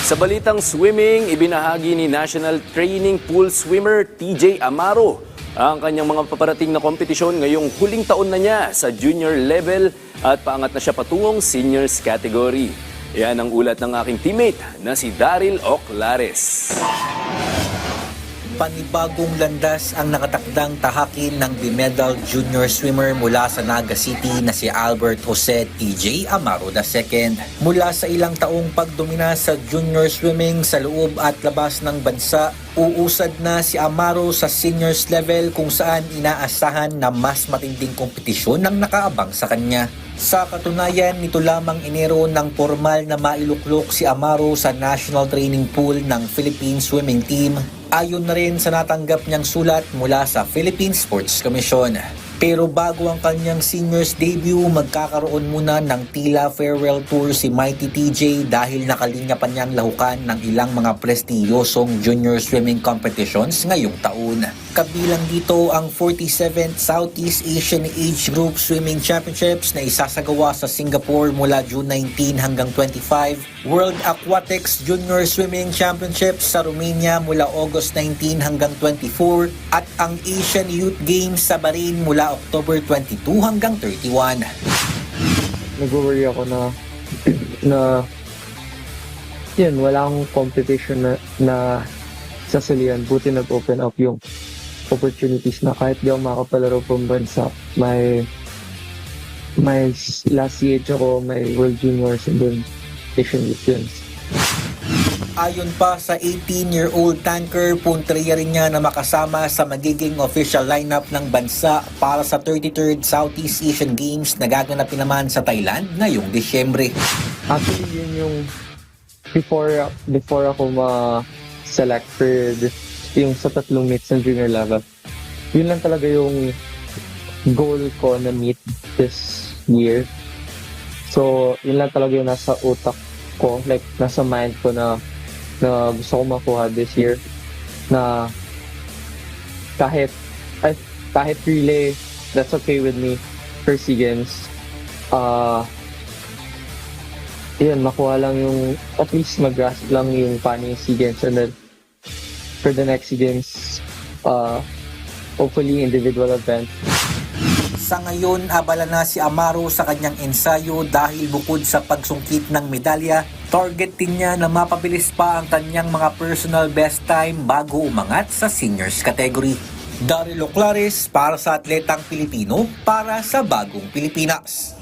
Sa balitang swimming, ibinahagi ni National Training Pool swimmer TJ Amaro ang kanyang mga paparating na kompetisyon ngayong huling taon na niya sa junior level at paangat na siya patungong seniors category. Yan ang ulat ng aking teammate na si Daryl Oclares. Panibagong landas ang nakatakdang tahakin ng bimedal junior swimmer mula sa Naga City na si Albert Jose TJ Amaro II. Mula sa ilang taong pagdomina sa junior swimming sa loob at labas ng bansa, uusad na si Amaro sa seniors level kung saan inaasahan na mas matinding kompetisyon ang nakaabang sa kanya. Sa katunayan, nito lamang Enero nang formal na mailuklok si Amaro sa National Training Pool ng Philippine Swimming Team, ayon na rin sa natanggap niyang sulat mula sa Philippine Sports Commission. Pero bago ang kanyang seniors debut, magkakaroon muna ng tila farewell tour si Mighty TJ dahil nakalinya pa niyang lahukan ng ilang mga prestiyosong junior swimming competitions ngayong taon. Kabilang dito ang 47th Southeast Asian Age Group Swimming Championships na isasagawa sa Singapore mula June 19 hanggang 25, World Aquatics Junior Swimming Championships sa Romania mula August 19 hanggang 24, at ang Asian Youth Games sa Bahrain mula October 22 hanggang 31. Nag-worry ako na yun, wala akong competition na sasalihan. Buti nag-open up yung opportunities na kahit di ako makapalaro pang bansa, may last CH ako, may World Juniors and then Asian Youth Games. Ayon pa sa 18-year-old tanker, punteriya rin niya na makasama sa magiging official lineup ng bansa para sa 33rd Southeast Asian Games na gaganapin naman sa Thailand ngayong Disyembre. Actually, yun yung before ako ma-select for yung sa 3 meets ng junior level. Yun lang talaga yung goal ko na meet this year. So, yun lang talaga yung nasa utak ko, like nasa mind ko na gusto ko makuha this year, na kahit relay, that's okay with me for SEA Games. Yun, makuha lang yung, at least mag-grasp lang yung paano yung SEA Games, and then for the next SEA Games, hopefully individual event. Sa ngayon, abala na si Amaro sa kanyang ensayo dahil bukod sa pagsungkit ng medalya, target din niya na mapabilis pa ang kanyang mga personal best time bago umangat sa seniors category. Daryl Oclares para sa Atletang Pilipino, para sa Bagong Pilipinas.